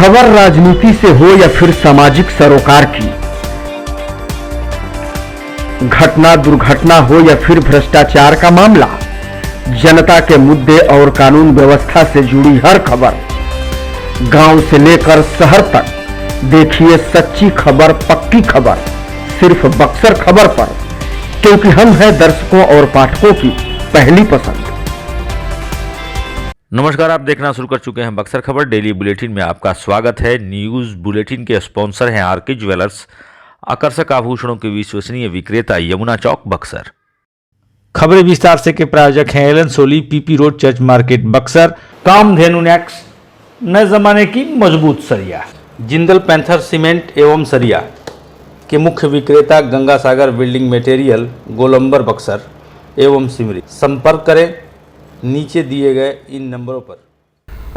खबर राजनीति से हो या फिर सामाजिक सरोकार की, घटना दुर्घटना हो या फिर भ्रष्टाचार का मामला, जनता के मुद्दे और कानून व्यवस्था से जुड़ी हर खबर, गांव से लेकर शहर तक देखिए सच्ची खबर, पक्की खबर सिर्फ बक्सर खबर पर, क्योंकि हम हैं दर्शकों और पाठकों की पहली पसंद। नमस्कार, आप देखना शुरू कर चुके हैं बक्सर खबर डेली बुलेटिन में आपका स्वागत है। न्यूज़ बुलेटिन के स्पॉन्सर हैं आरके ज्वेलर्स, आकर्षक आभूषणों के विश्वसनीय विक्रेता, यमुना चौक, बक्सर। खबरें विस्तार से के प्रायोजक हैं Allen Solly, PP road, church market, Buxar. Kamdhenu Nex, नए जमाने की मजबूत सरिया। जिंदल पैंथर सीमेंट एवं सरिया के मुख्य विक्रेता गंगा सागर बिल्डिंग मटेरियल, गोलंबर, बक्सर एवं सिमरी। संपर्क करें नीचे दिए गए इन नंबरों पर।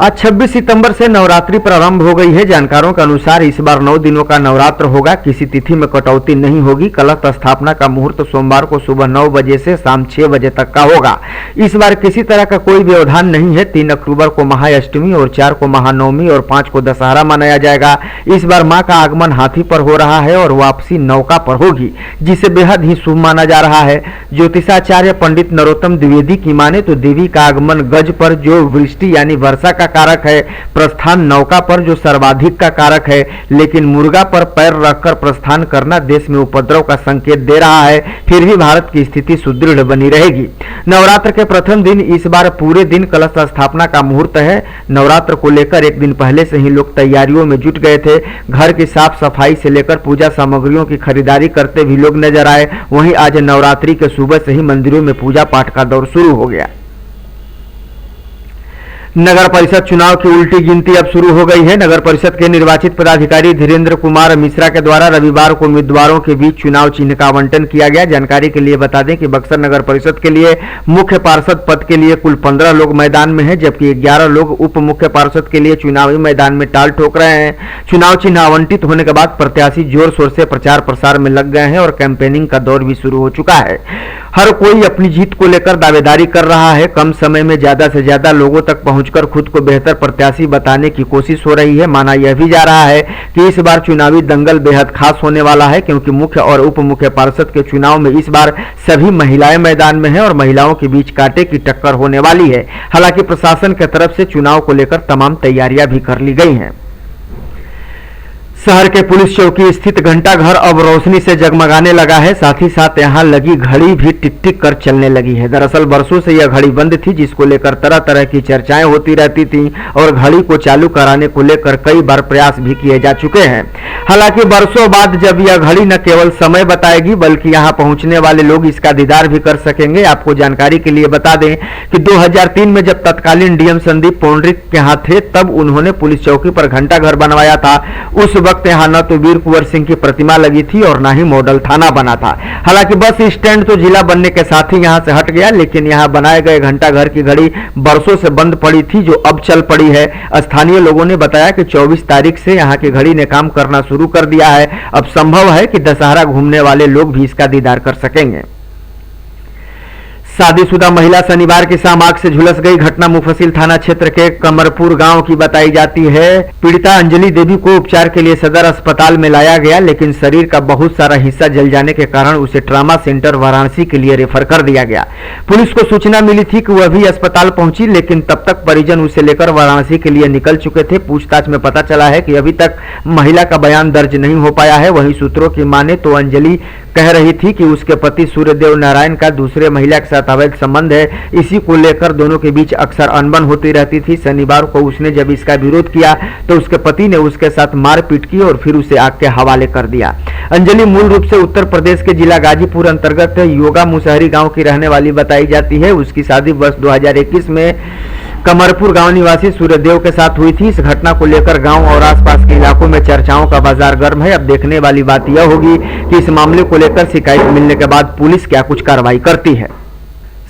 आज 26 सितंबर से नवरात्रि प्रारंभ हो गई है। जानकारों के अनुसार इस बार 9 दिनों का नवरात्र होगा। किसी तिथि में कटौती नहीं होगी। कलश स्थापना का मुहूर्त सोमवार को सुबह 9 बजे से शाम 6 बजे तक का होगा। इस बार किसी तरह का कोई व्यवधान नहीं है। 3 अक्टूबर को महाअष्टमी और 4 को महानवमी और 5 को दशहरा मनाया जाएगा। इस बार मां का आगमन हाथी पर हो रहा है और वापसी नौका पर होगी, जिसे बेहद ही शुभ माना जा रहा है। ज्योतिषाचार्य पंडित नरोत्तम द्विवेदी की माने तो देवी का आगमन गज पर, जो वृष्टि यानी वर्षा का कारक है, प्रस्थान नौका पर, जो सर्वाधिक का कारक है, लेकिन मुर्गा पर पैर रखकर प्रस्थान करना देश में उपद्रव का संकेत दे रहा है। फिर भी भारत की स्थिति सुदृढ़ बनी रहेगी। नवरात्र के प्रथम दिन इस बार पूरे दिन कलश स्थापना का मुहूर्त है। नवरात्र को लेकर एक दिन पहले से ही लोग तैयारियों में जुट गए थे। घर की साफ सफाई से लेकर पूजा सामग्रियों की खरीदारी करते भी लोग नजर आए। वहीं आज नवरात्रि के सुबह से ही मंदिरों में पूजा पाठ का दौर शुरू हो गया। नगर परिषद चुनाव की उल्टी गिनती अब शुरू हो गई है। नगर परिषद के निर्वाचित पदाधिकारी धीरेन्द्र कुमार मिश्रा के द्वारा रविवार को उम्मीदवारों के बीच चुनाव चिन्ह का आवंटन किया गया। जानकारी के लिए बता दें कि बक्सर नगर परिषद के लिए मुख्य पार्षद पद के लिए कुल 15 लोग मैदान में हैं, जबकि 11 लोग उप मुख्य पार्षद के लिए चुनावी मैदान में टाल ठोक रहे हैं। चुनाव चिन्ह आवंटित होने के बाद प्रत्याशी जोर शोर से प्रचार प्रसार में लग गए हैं और कैंपेनिंग का दौर भी शुरू हो चुका है। हर कोई अपनी जीत को लेकर दावेदारी कर रहा है। कम समय में ज्यादा से ज्यादा लोगों तक पहुंचकर खुद को बेहतर प्रत्याशी बताने की कोशिश हो रही है। माना यह भी जा रहा है कि इस बार चुनावी दंगल बेहद खास होने वाला है, क्योंकि मुख्य और उप मुख्य पार्षद के चुनाव में इस बार सभी महिलाएं मैदान में हैं और महिलाओं के बीच कांटे की टक्कर होने वाली है। हालांकि प्रशासन की तरफ से चुनाव को लेकर तमाम तैयारियां भी कर ली गई हैं। शहर के पुलिस चौकी स्थित घंटा घर अब रोशनी से जगमगाने लगा है। साथ ही साथ यहां लगी घड़ी भी टिक टिक कर चलने लगी है। दरअसल बरसों से यह घड़ी बंद थी, जिसको लेकर तरह तरह की चर्चाएं होती रहती थीं और घड़ी को चालू कराने को लेकर कई बार प्रयास भी किए जा चुके हैं। हालांकि बरसों बाद जब यह घड़ी न केवल समय बताएगी, बल्कि यहां पहुंचने वाले लोग इसका दीदार भी कर सकेंगे। आपको जानकारी के लिए बता दें कि 2003 में जब तत्कालीन डीएम संदीप पौंड्रिक के हाथ थे, तब उन्होंने पुलिस चौकी पर घंटा घर बनवाया था। उस वक्त यहाँ न तो वीर कुंवर सिंह की प्रतिमा लगी थी और न ही मॉडल थाना बना था। हालांकि बस स्टैंड तो जिला बनने के साथ ही यहाँ से हट गया, लेकिन यहाँ बनाए गए घंटा घर की घड़ी बरसों से बंद पड़ी थी, जो अब चल पड़ी है। स्थानीय लोगों ने बताया कि 24 तारीख से यहाँ की घड़ी ने काम करना शुरू कर दिया है। अब संभव है कि दशहरा घूमने वाले लोग भी इसका दीदार कर सकेंगे। शादीशुदा महिला शनिवार की शाम आग से झुलस गई। घटना मुफस्सिल थाना क्षेत्र के कमरपुर गांव की बताई जाती है। पीड़िता अंजलि देवी को उपचार के लिए सदर अस्पताल में लाया गया, लेकिन शरीर का बहुत सारा हिस्सा जल जाने के कारण उसे ट्रामा सेंटर वाराणसी के लिए रेफर कर दिया गया। पुलिस को सूचना मिली थी कि वह भी अस्पताल पहुंची, लेकिन तब तक परिजन उसे लेकर वाराणसी के लिए निकल चुके थे। पूछताछ में पता चला है कि अभी तक महिला का बयान दर्ज नहीं हो पाया है। वहीं सूत्रों की माने तो अंजलि कह रही थी कि उसके पति सूर्यदेव नारायण का दूसरे महिला के साथ अवैध संबंध है। इसी को लेकर दोनों के बीच अक्सर अनबन होती रहती थी। शनिवार को उसने जब इसका विरोध किया तो उसके पति ने उसके साथ मारपीट की और फिर उसे आग के हवाले कर दिया। अंजलि मूल रूप से उत्तर प्रदेश के जिला गाजीपुर अंतर्गत योगा मुसहरी गांव की रहने वाली बताई जाती है। उसकी शादी वर्ष 2021 में कमरपुर गांव निवासी सूर्यदेव के साथ हुई थी। इस घटना को लेकर गांव और आसपास के इलाकों में चर्चाओं का बाजार गर्म है। अब देखने वाली बात यह होगी कि इस मामले को लेकर शिकायत मिलने के बाद पुलिस क्या कुछ कार्रवाई करती है।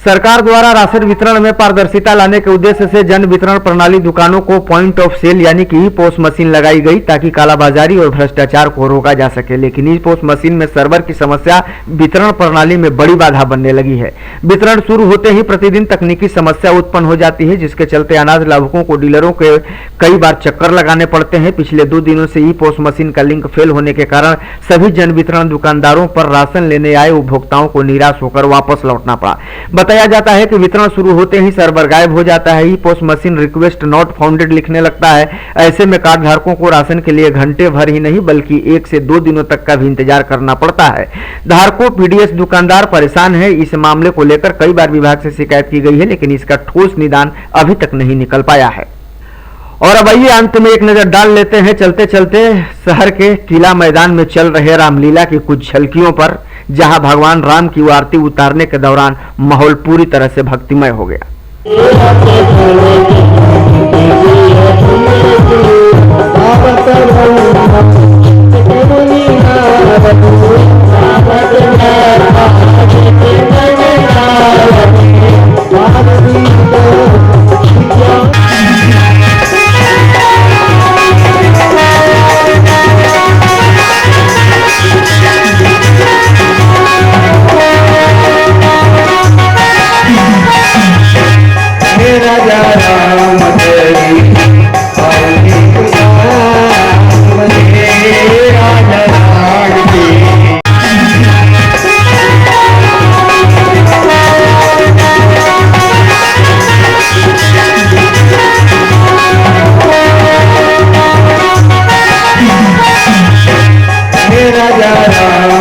सरकार द्वारा राशन वितरण में पारदर्शिता लाने के उद्देश्य से जन वितरण प्रणाली दुकानों को पॉइंट ऑफ सेल यानी कि ई पोस मशीन लगाई गई ताकि कालाबाजारी और भ्रष्टाचार को रोका जा सके। लेकिन ई पोस मशीन में सर्वर की समस्या वितरण प्रणाली में बड़ी बाधा बनने लगी है। वितरण शुरू होते ही प्रतिदिन तकनीकी समस्या उत्पन्न हो जाती है, जिसके चलते अनाज लाभुकों को डीलरों के कई बार चक्कर लगाने पड़ते हैं। पिछले 2 दिनों से ई पोस मशीन का लिंक फेल होने के कारण सभी जन वितरण दुकानदारों पर राशन लेने आए उपभोक्ताओं को निराश होकर वापस लौटना पड़ा। बताया जाता है कि वितरण शुरू होते ही सर्वर गायब हो जाता है। E POS machine request not founded लिखने लगता है। ऐसे में कार्ड धारकों को राशन के लिए घंटे भर ही नहीं बल्कि 1 से 2 दिनों तक का भी इंतजार करना पड़ता है। धारकों पीडीएस दुकानदार परेशान है। इस मामले को लेकर कई बार विभाग से शिकायत की गई है, लेकिन इसका ठोस निदान अभी तक नहीं निकल पाया है। और अब आइए अंत में एक नजर डाल लेते हैं चलते चलते शहर के किला मैदान में चल रहे रामलीला की कुछ झलकियों पर, जहां भगवान राम की आरती उतारने के दौरान माहौल पूरी तरह से भक्तिमय हो गया। राजा